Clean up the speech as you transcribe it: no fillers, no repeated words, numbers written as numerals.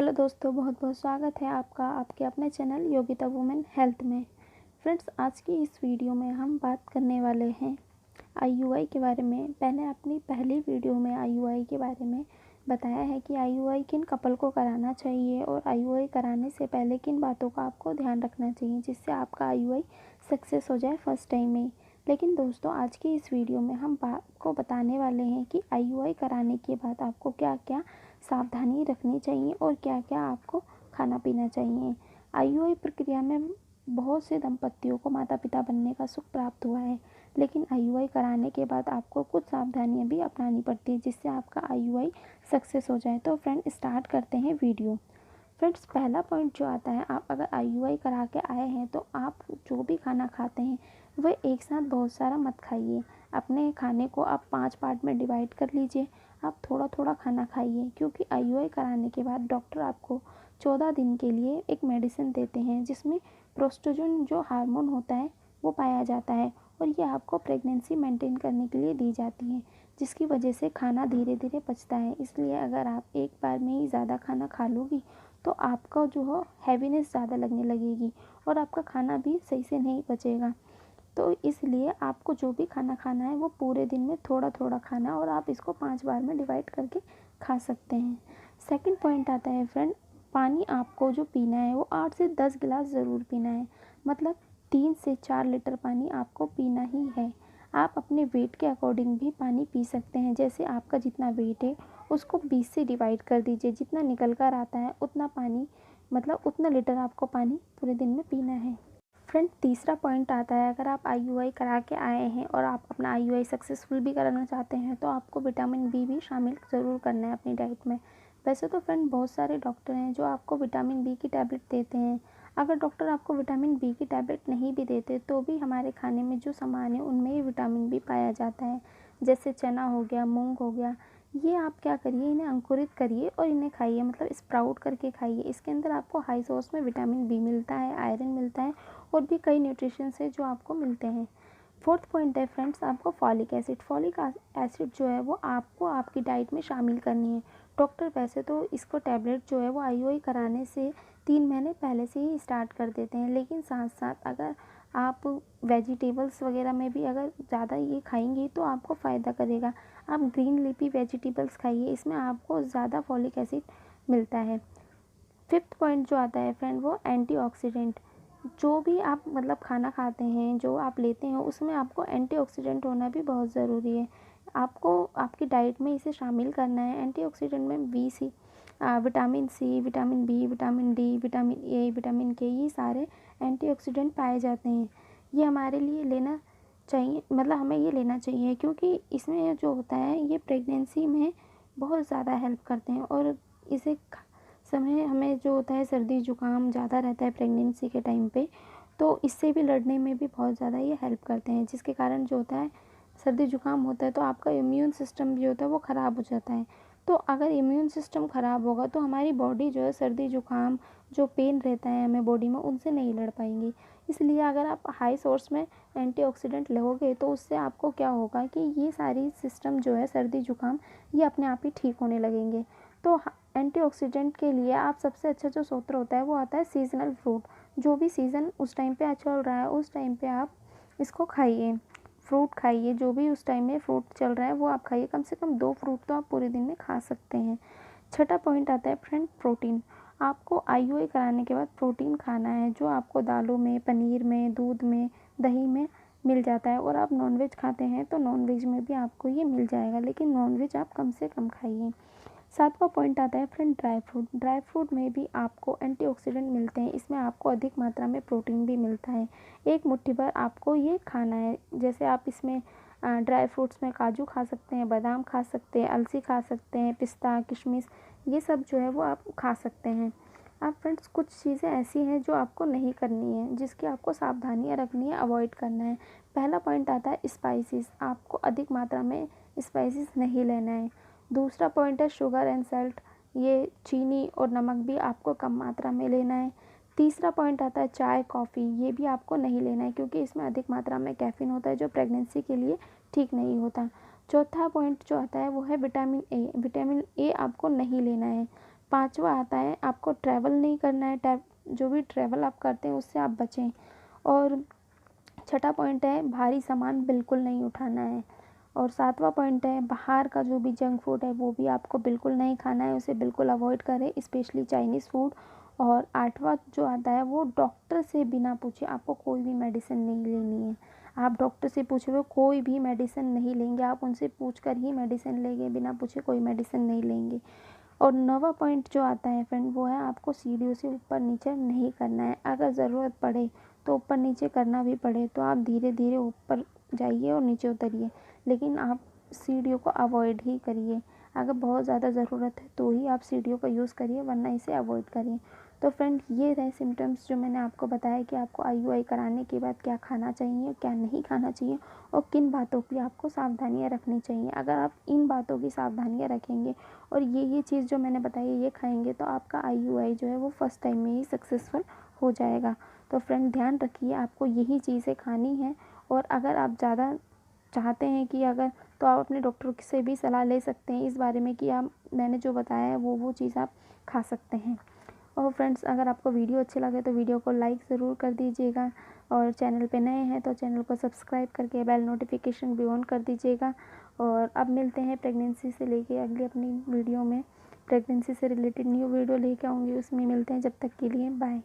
Hello दोस्तों, बहुत बहुत स्वागत है आपका आपके अपने चैनल योगिता वुमेन हेल्थ में। फ्रेंड्स, आज की इस वीडियो में हम बात करने वाले हैं आईयूआई के बारे में। मैंने अपनी पहली वीडियो में आईयूआई के बारे में बताया है कि आईयूआई किन कपल को कराना चाहिए और आईयूआई कराने से पहले किन बातों का आपको ध्यान रखना चाहिए जिससे आपका आईयूआई सक्सेस हो जाए फर्स्ट टाइम में। लेकिन दोस्तों, आज की इस वीडियो में हम आपको बताने वाले हैं कि आईयूआई कराने के बाद आपको क्या क्या सावधानी रखनी चाहिए और क्या क्या आपको खाना पीना चाहिए। आईयूआई प्रक्रिया में बहुत से दंपतियों को माता पिता बनने का सुख प्राप्त हुआ है, लेकिन आईयूआई कराने के बाद आपको कुछ सावधानियां भी अपनानी पड़ती है जिससे आपका आईयूआई सक्सेस हो जाए। तो फ्रेंड, स्टार्ट करते हैं वीडियो। फ्रेंड्स, पहला पॉइंट जो आता है, आप अगर आईयूआई करा के आए हैं तो आप जो भी खाना खाते हैं वह एक साथ बहुत सारा मत खाइए। अपने खाने को आप 5 पार्ट में डिवाइड कर लीजिए। आप थोड़ा थोड़ा खाना खाइए, क्योंकि आईयूआई कराने के बाद डॉक्टर आपको 14 दिन के लिए एक मेडिसिन देते हैं जिसमें प्रोस्टोजन जो हार्मोन होता है वो पाया जाता है, और ये आपको प्रेगनेंसी मेंटेन करने के लिए दी जाती है, जिसकी वजह से खाना धीरे धीरे पचता है। इसलिए अगर आप एक बार में ही ज़्यादा खाना खा लोगी तो आपका जो है हैवीनेस ज़्यादा लगने लगेगी और आपका खाना भी सही से नहीं पचेगा। तो इसलिए आपको जो भी खाना खाना है वो पूरे दिन में थोड़ा थोड़ा खाना है और आप इसको 5 बार में डिवाइड करके खा सकते हैं। सेकंड पॉइंट आता है फ्रेंड, पानी आपको जो पीना है वो 8 से 10 गिलास ज़रूर पीना है। मतलब 3 से 4 लीटर पानी आपको पीना ही है। आप अपने वेट के अकॉर्डिंग भी पानी पी सकते हैं। जैसे आपका जितना वेट है उसको 20 से डिवाइड कर दीजिए, जितना निकल कर आता है उतना पानी, मतलब उतना लीटर आपको पानी पूरे दिन में पीना है। फ्रेंड, तीसरा पॉइंट आता है, अगर आप आईयूआई करा के आए हैं और आप अपना आईयूआई सक्सेसफुल भी कराना चाहते हैं तो आपको विटामिन बी भी शामिल ज़रूर करना है अपनी डाइट में। वैसे तो फ्रेंड, बहुत सारे डॉक्टर हैं जो आपको विटामिन बी की टैबलेट देते हैं। अगर डॉक्टर आपको विटामिन बी की टैबलेट नहीं भी देते तो भी हमारे खाने में जो सामान है उनमें ही विटामिन बी पाया जाता है। जैसे चना हो गया, मूंग हो गया, ये आप क्या करिए, इन्हें अंकुरित करिए और इन्हें खाइए, मतलब स्प्राउट करके खाइए। इसके अंदर आपको हाई सोर्स में विटामिन बी मिलता है, आयरन मिलता है और भी कई न्यूट्रिशंस है जो आपको मिलते हैं। फोर्थ पॉइंट है फ्रेंड्स, आपको फॉलिक एसिड। फॉलिक एसिड जो है वो आपको आपकी डाइट में शामिल करनी है। डॉक्टर वैसे तो इसको टैबलेट जो है वो आईयूआई कराने से 3 महीने पहले से ही स्टार्ट कर देते हैं, लेकिन साथ साथ अगर आप वेजिटेबल्स वगैरह में भी अगर ज़्यादा ये खाएंगी तो आपको फ़ायदा करेगा। आप ग्रीन लीफी वेजिटेबल्स खाइए, इसमें आपको ज़्यादा फॉलिक एसिड मिलता है। फिफ्थ पॉइंट जो आता है फ्रेंड, वो एंटीऑक्सीडेंट। जो भी आप मतलब खाना खाते हैं, जो आप लेते हैं, उसमें आपको एंटीऑक्सीडेंट होना भी बहुत ज़रूरी है। आपको आपकी डाइट में इसे शामिल करना है। एंटीऑक्सीडेंट में vitamin C, vitamin B, vitamin D, vitamin A, vitamin K, ये सारे एंटीऑक्सीडेंट पाए जाते हैं। ये हमारे लिए लेना चाहिए, मतलब हमें ये लेना चाहिए, क्योंकि इसमें जो होता है ये प्रेगनेंसी में बहुत ज़्यादा हेल्प करते हैं। और इसे समय हमें जो होता है सर्दी जुकाम ज़्यादा रहता है प्रेगनेंसी के टाइम पे, तो इससे भी लड़ने में भी बहुत ज़्यादा ये हेल्प करते हैं, जिसके कारण जो होता है सर्दी जुकाम होता है तो आपका इम्यून सिस्टम भी होता है वो ख़राब हो जाता है। तो अगर इम्यून सिस्टम ख़राब होगा तो हमारी बॉडी जो है सर्दी जुकाम जो पेन रहता है हमें बॉडी में उनसे नहीं लड़ पाएंगी। इसलिए अगर आप हाई सोर्स में एंटीऑक्सीडेंट लोगे तो उससे आपको क्या होगा कि ये सारी सिस्टम जो है सर्दी जुकाम ये अपने आप ही ठीक होने लगेंगे। तो एंटीऑक्सीडेंट के लिए आप सबसे अच्छा जो स्रोत होता है वो आता है सीजनल फ्रूट। जो भी सीज़न उस टाइम पे चल रहा है उस टाइम पे आप इसको खाइए, फ्रूट खाइए। जो भी उस टाइम में फ्रूट चल रहा है वो आप खाइए। कम से कम 2 फ्रूट तो आप पूरे दिन में खा सकते हैं। छठा पॉइंट आता है फ्रेंड, प्रोटीन। आपको आईयूआई कराने के बाद प्रोटीन खाना है, जो आपको दालों में, पनीर में, दूध में, दही में मिल जाता है। और आप नॉनवेज खाते हैं तो नॉनवेज में भी आपको ये मिल जाएगा, लेकिन नॉनवेज आप कम से कम खाइए। सातवां पॉइंट आता है friend, dry fruit. Dry fruit में भी आपको एंटीऑक्सीडेंट मिलते हैं, इसमें आपको अधिक मात्रा में प्रोटीन भी मिलता है। एक मुट्ठी भर आपको ये खाना है। जैसे आप इसमें ड्राई फ्रूट्स में काजू खा सकते हैं, बादाम खा सकते हैं, अलसी खा सकते हैं, पिस्ता, किशमिश, ये सब जो है वो आप खा सकते हैं। अब फ्रेंड्स, कुछ चीज़ें ऐसी हैं जो आपको नहीं करनी है, जिसकी आपको सावधानियाँ रखनी है, अवॉइड करना है। पहला पॉइंट आता है स्पाइसेस। आपको अधिक मात्रा में स्पाइसेस नहीं लेना है। दूसरा पॉइंट है शुगर एंड सल्ट। ये चीनी और नमक भी आपको कम मात्रा में लेना है। तीसरा पॉइंट आता है चाय, कॉफ़ी। ये भी आपको नहीं लेना है, क्योंकि इसमें अधिक मात्रा में कैफीन होता है जो प्रेगनेंसी के लिए ठीक नहीं होता। चौथा पॉइंट जो आता है वो है विटामिन ए। विटामिन ए आपको नहीं लेना है। 5वां आता है आपको ट्रैवल नहीं करना है, जो भी ट्रैवल आप करते हैं उससे आप बचें। और 6वां पॉइंट है भारी सामान बिल्कुल नहीं उठाना है। और 7वां पॉइंट है बाहर का जो भी जंक फूड है वो भी आपको बिल्कुल नहीं खाना है, उसे बिल्कुल अवॉइड करें, स्पेशली चाइनीज़ फूड। और 8वां जो आता है वो डॉक्टर से बिना पूछे आपको कोई भी मेडिसिन नहीं लेनी है। आप डॉक्टर से पूछे हुए कोई भी मेडिसिन नहीं लेंगे, आप उनसे पूछ कर ही मेडिसिन लेंगे, बिना पूछे कोई मेडिसिन नहीं लेंगे। और 9वां पॉइंट जो आता है फ्रेंड वो है आपको सीढ़ियों से ऊपर नीचे नहीं करना है। अगर ज़रूरत पड़े तो ऊपर नीचे करना भी पड़े तो आप धीरे धीरे ऊपर जाइए और नीचे उतरिए, लेकिन आप सीढ़ियों को अवॉइड ही करिए। अगर बहुत ज़्यादा ज़रूरत है तो ही आप सीढ़ियों का यूज़ करिए, वरना इसे अवॉइड करिए। तो फ्रेंड ये रहे सिम्टम्स जो मैंने आपको बताया कि आपको IUI कराने के बाद क्या खाना चाहिए, क्या नहीं खाना चाहिए और किन बातों की आपको सावधानियाँ रखनी चाहिए। अगर आप इन बातों की सावधानियाँ रखेंगे और ये चीज़ जो मैंने बताई ये खाएंगे तो आपका IUI जो है वो फर्स्ट टाइम में ही सक्सेसफुल हो जाएगा। तो फ्रेंड ध्यान रखिए आपको यही चीज़ें खानी है। और अगर आप ज़्यादा चाहते हैं कि अगर तो आप अपने डॉक्टर से भी सलाह ले सकते हैं इस बारे में कि आप मैंने जो बताया है वो चीज़ आप खा सकते हैं। और फ्रेंड्स अगर आपको वीडियो अच्छे लगे तो वीडियो को लाइक ज़रूर कर दीजिएगा, और चैनल पे नए हैं तो चैनल को सब्सक्राइब करके बेल नोटिफिकेशन भी ऑन कर दीजिएगा। और अब मिलते हैं प्रेगनेंसी से लेके अगली अपनी वीडियो में। प्रेगनेंसी से रिलेटेड न्यू वीडियो लेके आऊँगी, उसमें मिलते हैं। जब तक के लिए बाय।